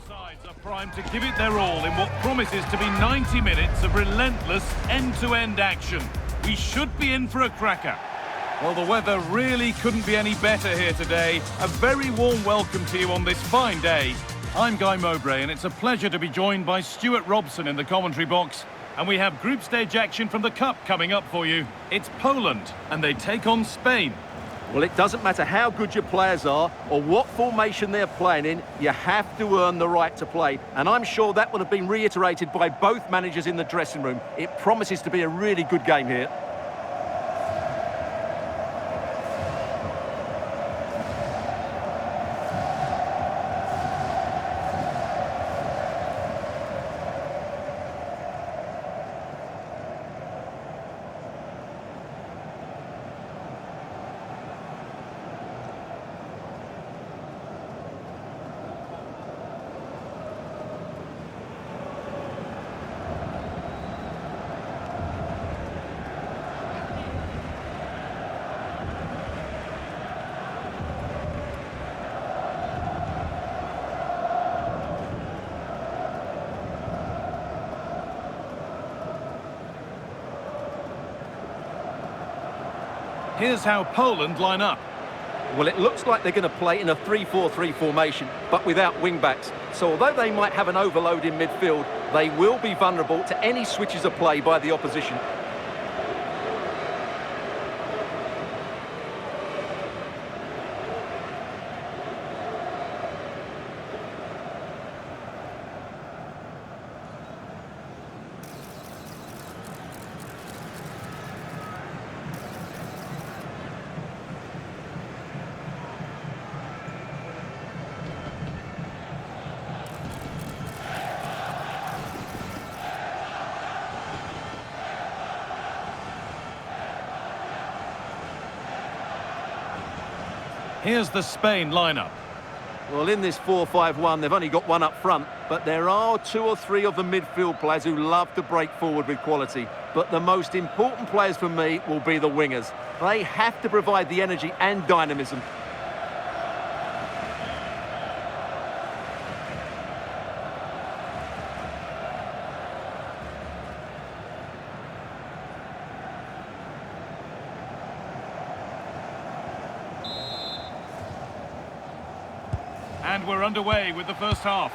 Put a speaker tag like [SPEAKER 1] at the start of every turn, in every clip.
[SPEAKER 1] Sides are primed to give it their all in what promises to be 90 minutes of relentless end-to-end action. We should be in for a cracker. Well, the weather really couldn't be any better here today. A very warm welcome to you on this fine day. I'm Guy Mowbray, and it's a pleasure to be joined by Stuart Robson in the commentary box. And we have group stage action from the Cup coming up for you. It's Poland, and they take on Spain.
[SPEAKER 2] Well, it doesn't matter how good your players are or what formation they're playing in, you have to earn the right to play. And I'm sure that would have been reiterated by both managers in the dressing room. It promises to be a really good game here.
[SPEAKER 1] Here's how Poland line up.
[SPEAKER 2] Well, it looks like they're going to play in a 3-4-3 formation, but without wing-backs. So although they might have an overload in midfield, they will be vulnerable to any switches of play by the opposition.
[SPEAKER 1] Here's the Spain lineup.
[SPEAKER 2] Well, in this 4-5-1, they've only got one up front, but there are 2 or 3 of the midfield players who love to break forward with quality. But the most important players for me will be the wingers. They have to provide the energy and dynamism.
[SPEAKER 1] And we're underway with the first half.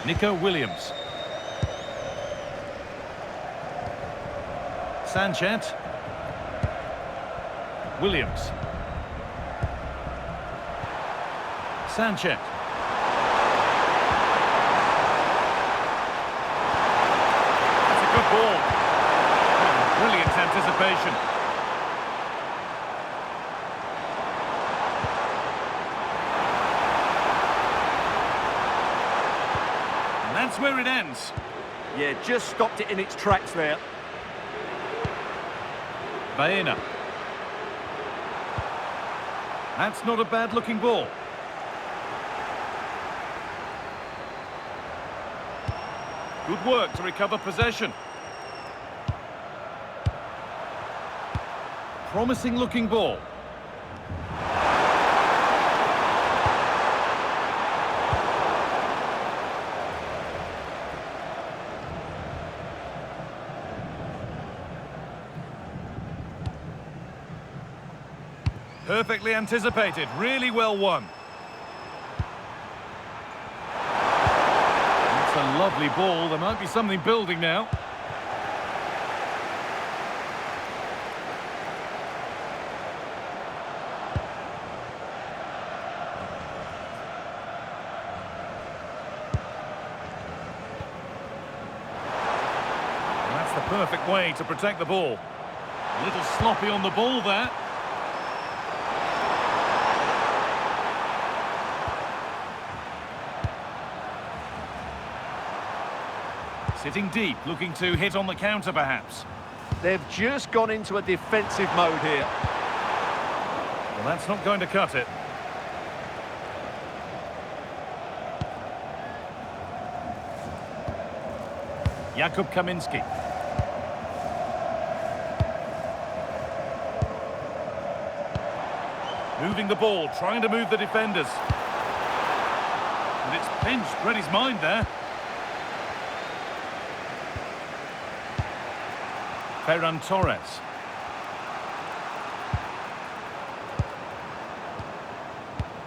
[SPEAKER 1] Nico Williams. Sanchez. Williams. Sanchez. Ball. Brilliant anticipation. And that's where it ends.
[SPEAKER 2] Yeah, just stopped it in its tracks there.
[SPEAKER 1] Baena. That's not a bad-looking ball. Good work to recover possession. Promising looking ball. Perfectly anticipated, really well won. That's a lovely ball, there might be something building now. Perfect way to protect the ball. A little sloppy on the ball there. Sitting deep, looking to hit on the counter perhaps.
[SPEAKER 2] They've just gone into a defensive mode here.
[SPEAKER 1] Well, that's not going to cut it. Jakub Kaminski. Moving the ball, trying to move the defenders. And it's pinched, read his mind there. Ferran Torres.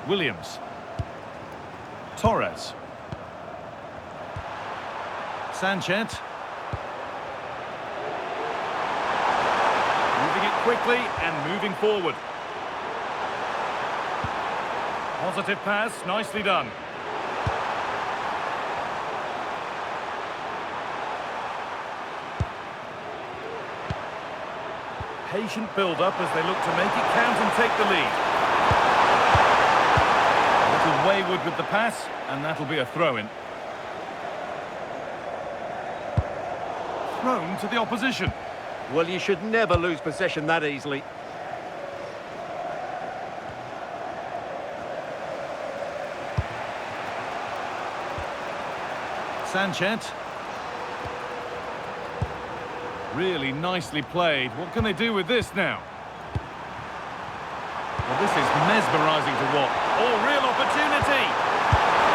[SPEAKER 1] Williams. Torres. Sanchez. Moving it quickly and moving forward. Positive pass, nicely done. Patient build-up as they look to make it count and take the lead. A little wayward with the pass, and that'll be a throw-in. Thrown to the opposition.
[SPEAKER 2] Well, you should never lose possession that easily.
[SPEAKER 1] Sanchez. Really nicely played. What can they do with this now? Well, this is mesmerising to watch. Oh, real opportunity!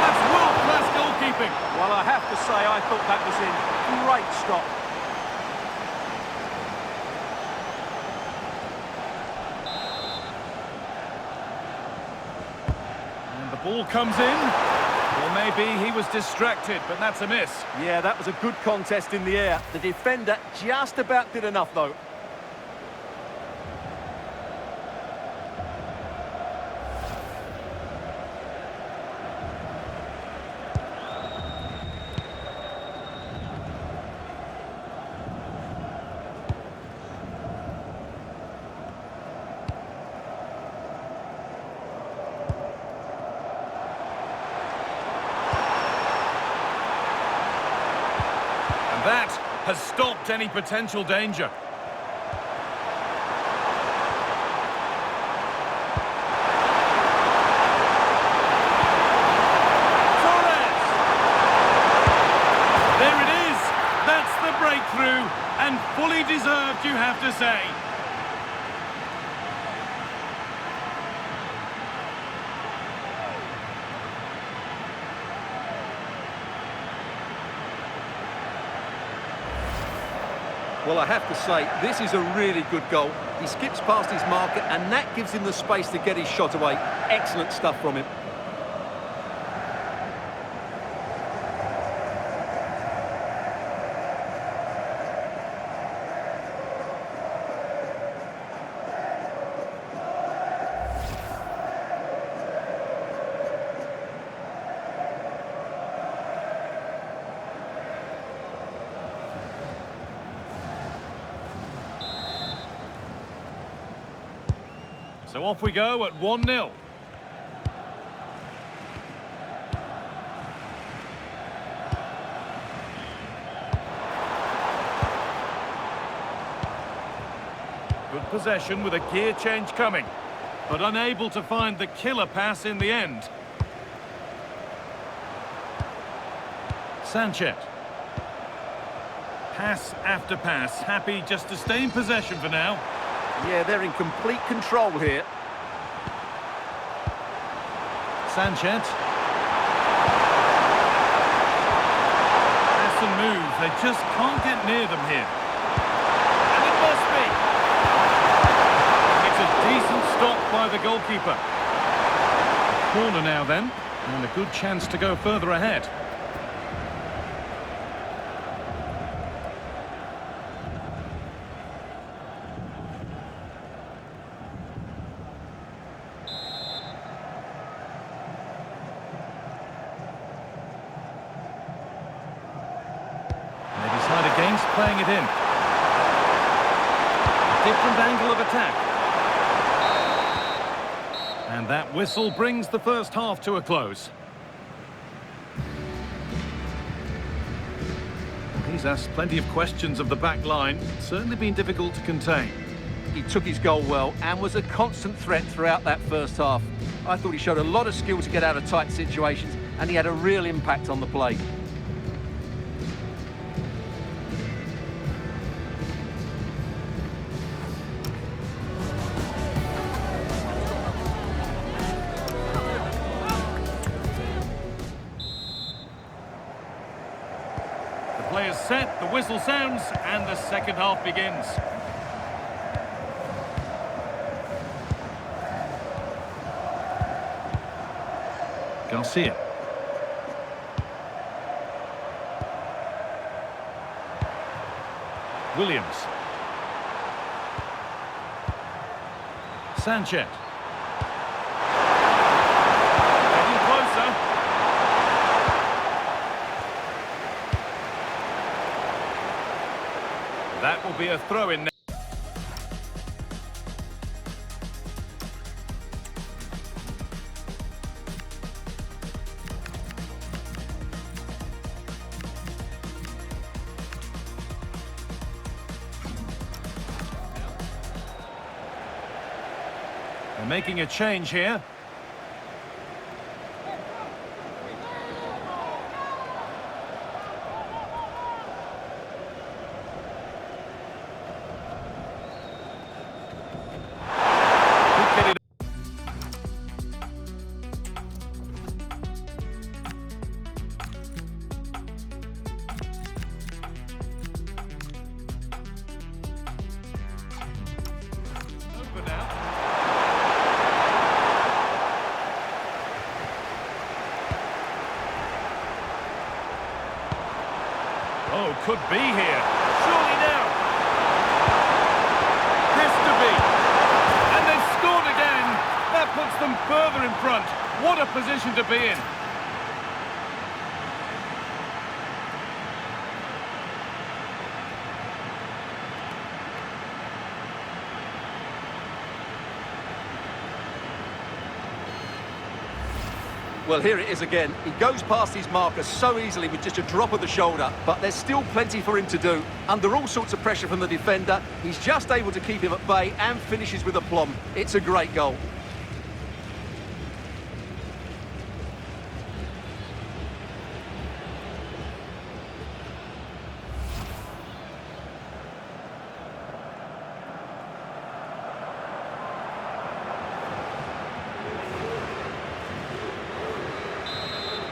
[SPEAKER 1] That's world-class goalkeeping.
[SPEAKER 2] Well, I have to say, I thought that was in. Great stop.
[SPEAKER 1] And the ball comes in. Well, maybe he was distracted, but that's a miss.
[SPEAKER 2] Yeah, that was a good contest in the air. The defender just about did enough, though.
[SPEAKER 1] That has stopped any potential danger. Torres! There it is! That's the breakthrough, and fully deserved, you have to say.
[SPEAKER 2] Well, I have to say, this is a really good goal. He skips past his marker, and that gives him the space to get his shot away. Excellent stuff from him.
[SPEAKER 1] So off we go at 1-0. Good possession with a gear change coming, but unable to find the killer pass in the end. Sanchez. Pass after pass, happy just to stay in possession for now.
[SPEAKER 2] Yeah, they're in complete control here.
[SPEAKER 1] Sanchez. Pass and move, they just can't get near them here. And it must be. It's a decent stop by the goalkeeper. Corner now then, and a good chance to go further ahead. Against playing it in. Different angle of attack. And that whistle brings the first half to a close. He's asked plenty of questions of the back line. It's certainly been difficult to contain.
[SPEAKER 2] He took his goal well and was a constant threat throughout that first half. I thought he showed a lot of skill to get out of tight situations, and he had a real impact on the play.
[SPEAKER 1] Players set, the whistle sounds, and the second half begins. Garcia. Williams. Sanchez. Getting closer. That will be a throw-in now. They're making a change here. Oh, could be here. Surely now. Has to be. And they've scored again. That puts them further in front. What a position to be in.
[SPEAKER 2] Well, here it is again. He goes past his marker so easily with just a drop of the shoulder, but there's still plenty for him to do. Under all sorts of pressure from the defender, he's just able to keep him at bay and finishes with aplomb. It's a great goal.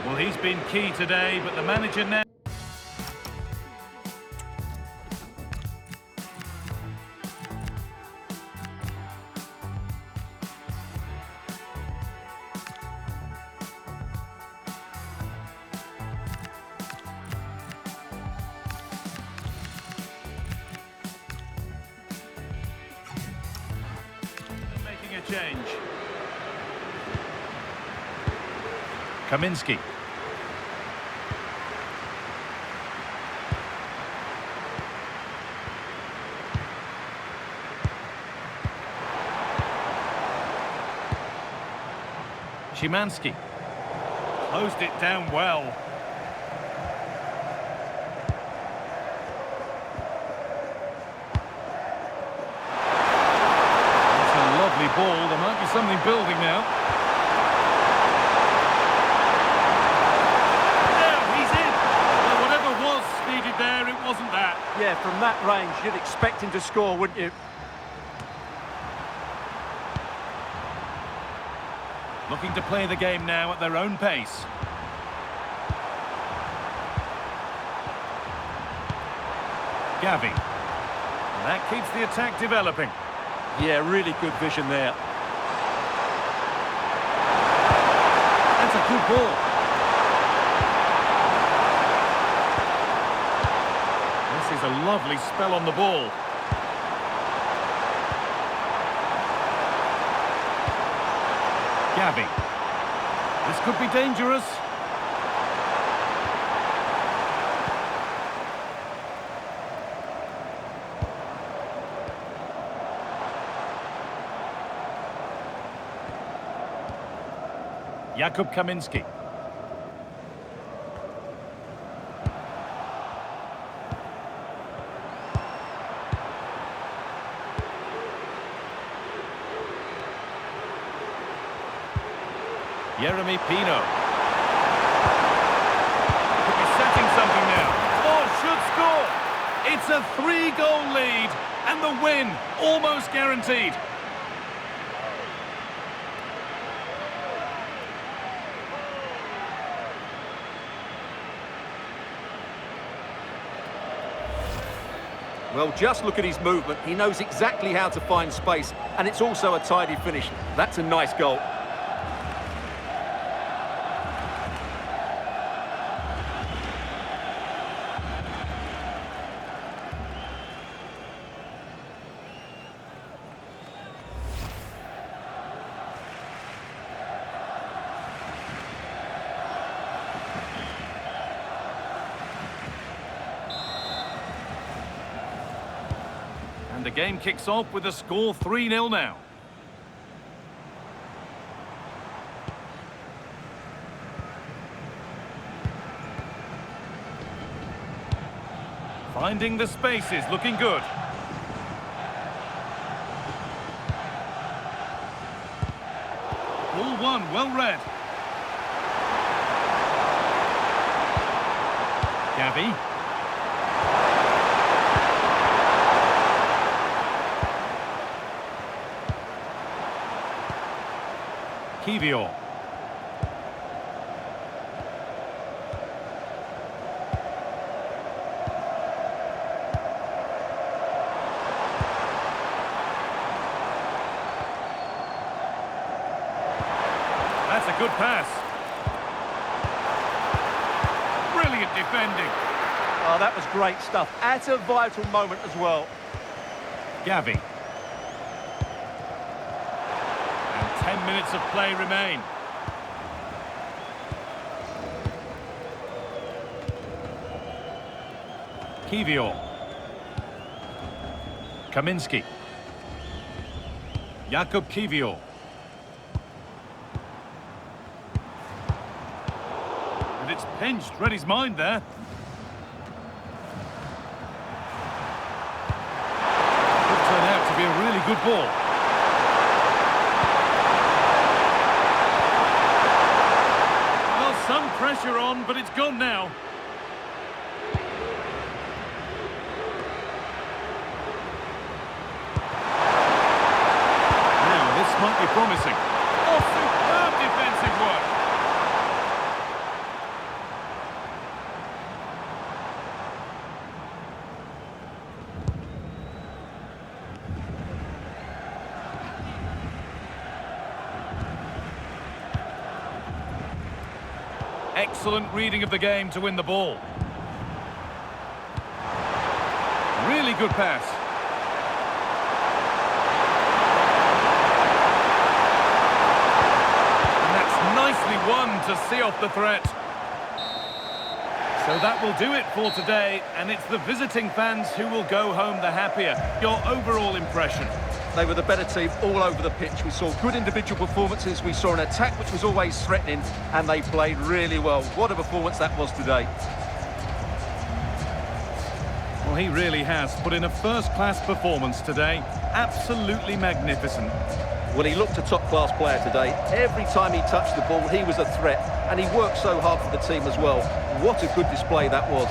[SPEAKER 1] Well, he's been key today, but the manager now... making a change. Kaminski. Szymanski closed it down well. That's a lovely ball. There might be something building now. Now he's in. Well, whatever was needed there, it wasn't that.
[SPEAKER 2] Yeah, from that range, you'd expect him to score, wouldn't you?
[SPEAKER 1] Looking to play the game now at their own pace. Gavi. And that keeps the attack developing.
[SPEAKER 2] Yeah, really good vision there.
[SPEAKER 1] That's a good ball. This is a lovely spell on the ball. Gavi. This could be dangerous. Jakub Kaminski. Yeremy Pino. Could be setting something now. Or should score. It's a 3-goal lead and the win almost guaranteed.
[SPEAKER 2] Well, just look at his movement. He knows exactly how to find space, and it's also a tidy finish. That's a nice goal.
[SPEAKER 1] And the game kicks off with the score 3-0 now. Finding the spaces, looking good. Ball one, well read. Gavi. Kiwior. That's a good pass. Brilliant defending.
[SPEAKER 2] Oh, that was great stuff. At a vital moment as well.
[SPEAKER 1] Gavi. 10 minutes of play remain. Kiwior. Kaminski. Jakub Kiwior. And it's pinched, read his mind there. Could turn out to be a really good ball. Some pressure on, but it's gone now. Now, this might be promising. Oh, superb defensive work. Excellent reading of the game to win the ball. Really good pass. And that's nicely won to see off the threat. So that will do it for today, and it's the visiting fans who will go home the happier. Your overall impression?
[SPEAKER 2] They were the better team all over the pitch. We saw good individual performances. We saw an attack which was always threatening, and they played really well. What a performance that was today.
[SPEAKER 1] Well, he really has put in a first-class performance today. Absolutely magnificent.
[SPEAKER 2] Well, he looked a top-class player today. Every time he touched the ball, he was a threat, and he worked so hard for the team as well. What a good display that was.